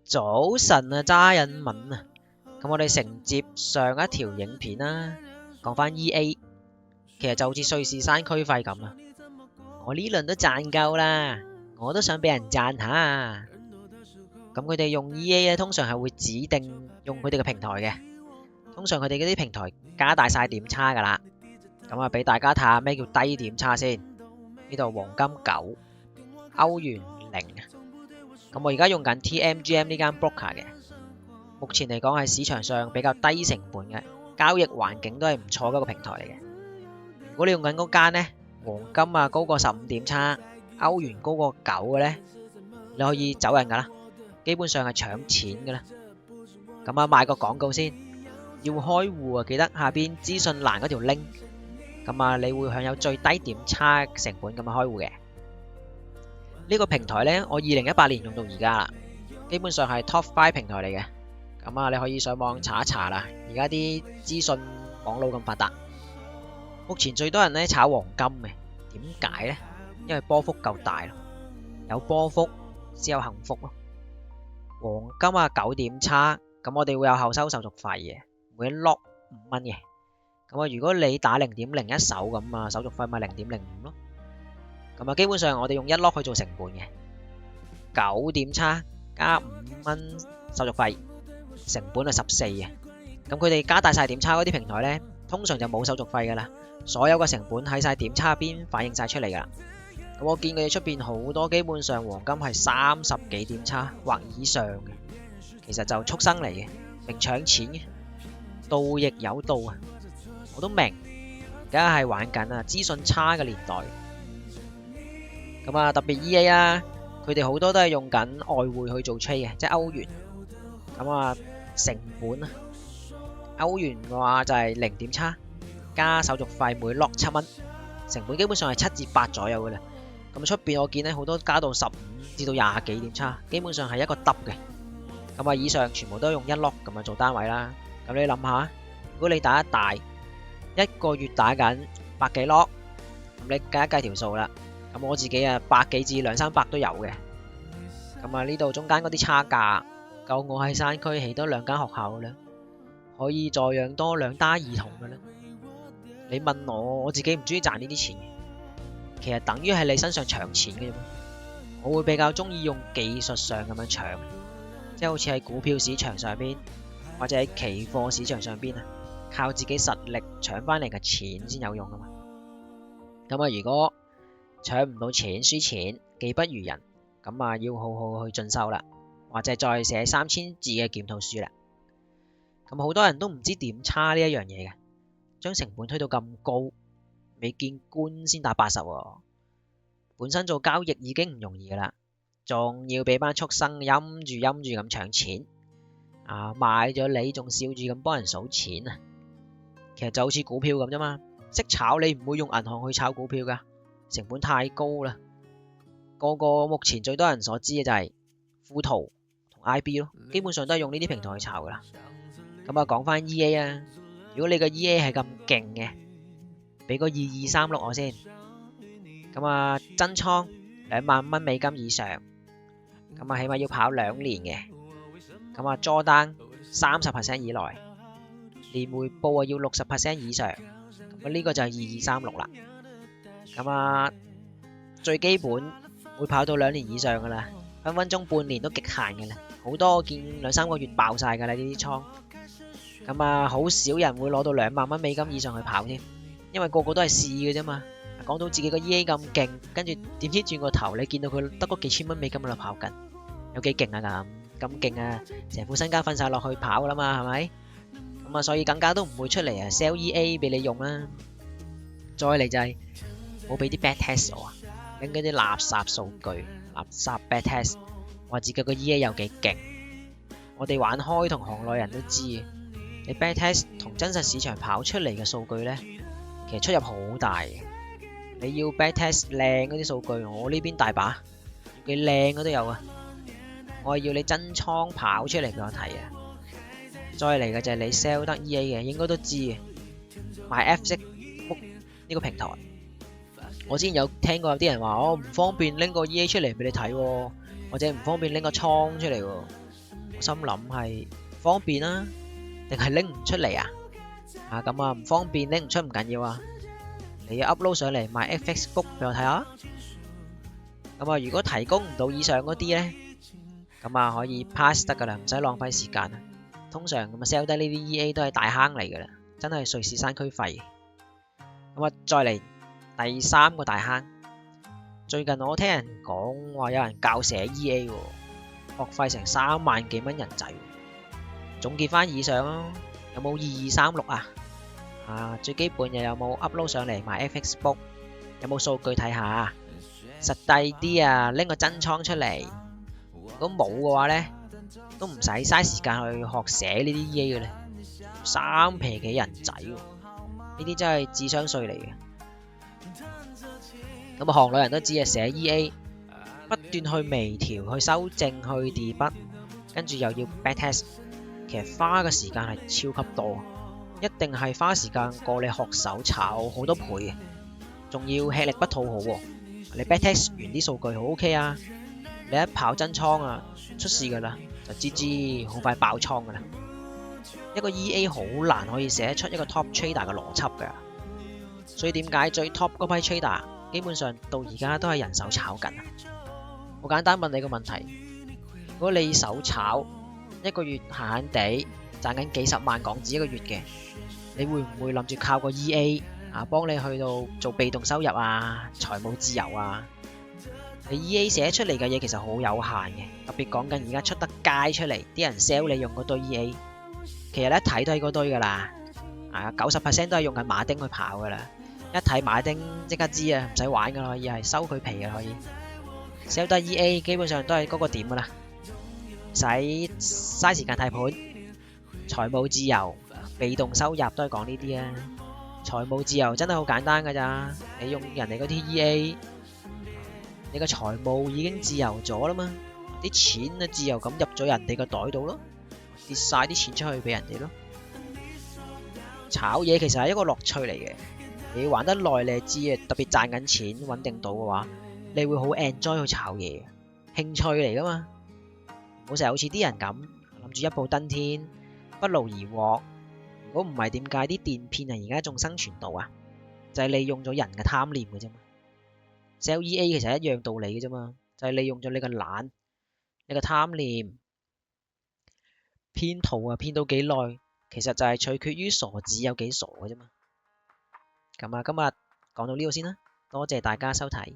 早晨啊，揸引文啊，咁我哋承接上一條影片啦，講翻 EA，其實就好似瑞士山區費咁啊，我呢輪都賺夠啦，我都想俾人讚下。咁佢哋用 EA 咧，通常係會指定用佢哋嘅平台嘅，通常佢哋嗰啲平台加大晒點差噶啦。咁啊，俾大家睇下咩叫低點差先。呢度黃金9，歐元0。咁我而家用緊 TMGM 呢間 broker 嘅，目前嚟講係市場上比較低成本嘅，交易環境都係唔錯嘅一個平台嚟嘅。如果你用緊嗰間呢，黃金啊高過15點差，歐元高過9嘅呢，你可以走人噶啦，基本上係搶錢噶啦。咁啊，賣個廣告先，要開戶啊，記得下邊資訊欄嗰條 link， 咁啊你會享有最低點差成本咁啊開戶嘅。呢個平台呢，我2018年用到而家啦，基本上係 top 5平台嚟嘅。咁啊，你可以上網查一查啦。而家啲資訊網絡咁發達，目前最多人呢炒黃金嘅，點解呢？因為波幅夠大咯，有波幅先有幸福咯。黃金啊9點差，咁我哋會有後收手續費嘅，每一 lock 5蚊嘅。咁啊，如果你打0.0一手咁啊，手續費咪0.05咯。咁啊，基本上我哋用1 lock 去做成本嘅，9點差加5蚊手續費，成本係14嘅。咁佢哋加大晒點差嗰啲平台呢，通常就冇手續費噶啦，所有嘅成本喺晒點差邊反映晒出嚟噶啦。咁我見佢哋出邊好多，基本上黃金係30幾點差或以上嘅，其實就畜生嚟嘅，明搶錢嘅，盜亦有道啊！我都明，而家係玩緊啊資訊差嘅年代。咁啊，特別 EA 啊，佢哋好多都係用緊外匯去做 trade 嘅，即係歐元。咁啊，成本啊，歐元嘅話就係0點差，加手續費每 lock 7蚊，成本基本上係7至8左右嘅啦。咁出邊我見咧好多加到15至到20幾點差，基本上係一個 W 嘅。咁啊，以上全部都用1 lock 咁樣做單位啦。咁你諗下，如果你打一大一個月打緊百幾 lock，咁你計一計條數啦。咁我自己啊100幾至200-300都有嘅。咁啊，呢度中間嗰啲差價夠我喺山區起多2間學校嘅啦，可以再養多2打兒童嘅啦。你問我自己唔中意賺呢啲錢嘅，其實等於係你身上搶錢嘅啫。我會比較中意用技術上咁樣搶，即係好似喺股票市場上邊或者喺期貨市場上邊啊，靠自己實力搶翻嚟嘅錢先有用啊嘛。咁啊，如果搶唔到錢輸錢，技不如人，咁啊要好好去進修啦，或者再寫3000字嘅檢討書啦。咁好多人都唔知點差呢一樣嘢嘅，將成本推到咁高，未見官先打80喎。本身做交易已經唔容易噶啦，仲要俾班畜生陰住咁搶錢啊！買咗你仲笑住咁幫人數錢啊！其實就好似股票咁啫嘛，識炒你唔會用銀行去炒股票噶，成本太高啦。個目前最多人所知嘅就係富途同 IB 咯，基本上都係用呢啲平台去炒噶啦。咁啊，講翻 EA 啊，如果你個 EA 係咁勁嘅，俾個2236我先。咁啊，真倉2萬蚊美金以上，咁啊起碼要跑2年嘅。咁啊，draw down 30% 以內，年回報啊要60% 以上。咁啊呢個就係2236啦。咁啊，最基本會跑到2年以上噶啦，分分鐘半年都極限噶啦。好多我見2-3個月爆晒噶啦呢啲倉。咁啊，好少人會攞到2萬蚊美金以上去跑添，因為個個都係試嘅啫嘛。講到自己個 EA 咁勁，跟住點知轉個頭你見到佢得嗰幾千蚊美金喺度跑緊，有幾勁啊咁勁啊，成副身家瞓晒落去跑噶啦嘛，係咪？咁啊，所以更加都唔會出嚟啊 sell EA 俾你用啦。再嚟就係冇俾啲 bad test 我啊，拎嗰啲垃圾數據、垃圾 bad test， 話自己個 EA 有幾勁。我哋玩開同行內人都知嘅，你 bad test 同真實市場跑出嚟嘅數據呢，其實出入好大嘅。你要 back test 靚嗰啲數據，我呢邊大把，幾靚嗰都有啊。我係要你真倉跑出嚟俾我睇啊。再嚟嘅就係你 sell 得 EA 嘅，應該都知嘅。買 FX 呢個平台，我之前有聽過有啲人話，我唔方便拎個 EA 出嚟俾你睇，或者唔方便拎個倉出嚟。我心諗係方便啦，定係拎唔出嚟啊？咁啊唔方便拎唔出唔緊要啊，你要 upload 上嚟買 FX book 俾我睇下。咁啊如果提供唔到以上嗰啲咧，咁啊可以 pass 得噶啦，唔使浪費時間啊。通常咁啊 sell 低呢啲 EA 都係大坑嚟噶啦，真係瑞士山區費。咁啊再嚟第三個大坑，最近我聽人講話有人教寫 EA 喎，學費成3萬幾蚊人仔。總結翻以上咯，有冇2236啊？最基本又有冇 upload 上嚟買 FX book？ 有冇數據睇下？實際啲啊，拎個真倉出嚟。如果冇嘅話咧，都唔使嘥時間去學寫呢啲 EA 嘅咧。3皮幾人仔喎，呢啲真係智商稅嚟嘅。咁啊，行內人都知啊，寫 EA 不斷去微調、去修正、去 debug，跟住又要 backtest，其實花嘅時間係超級多，一定係花時間過你學手炒好多倍嘅，仲要吃力不討好喎。你 backtest 完啲數據好 OK 啊，你一跑真倉啊，出事噶啦，就GG好快爆倉噶啦。一個 EA 好難可以寫出一個 top trader 嘅邏輯噶，所以點解最 top 嗰批 trader 基本上到而家都係人手炒緊啊？好簡單，問你個問題：如果你手炒一個月閒閒地賺緊幾十萬港紙一個月嘅，你會唔會諗住靠個 EA 幫你去到做被動收入啊、財務自由啊？你 EA 寫出嚟嘅嘢其實好有限嘅，特別講緊而家出得街出嚟，啲人 sell 你用嗰堆 EA， 其實一睇都係嗰堆噶啦，90% 都係用緊馬丁去跑噶啦。一睇馬丁即刻知啊，唔使玩噶啦，可以係收佢皮嘅，可以 sell 得 EA 基本上都係嗰個點噶啦，唔使嘥時間睇盤。財務自由、被動收入都係講呢啲啊。財務自由真係好簡單噶咋，你用人哋嗰啲 EA， 你個財務已經自由咗啦嘛，啲錢啊自由咁入咗人哋個袋度咯，跌晒啲錢出去俾人哋咯。炒嘢其實係一個樂趣嚟嘅。你玩得耐你就知啊，特別賺緊錢穩定到嘅話，你會好 enjoy 去炒嘢，興趣嚟噶嘛。唔好成日好似啲人咁諗住一步登天，不勞而獲。如果唔係，點解啲電騙人而家仲生存到啊？就係利用咗人嘅貪念嘅啫嘛。sell EA 其實一樣道理嘅啫嘛，就係利用咗你個懶、你個貪念。騙徒啊，騙到幾耐，其實就係取決於傻子有幾傻嘅啫嘛。咁啊，今日講到呢度先啦，多謝大家收睇。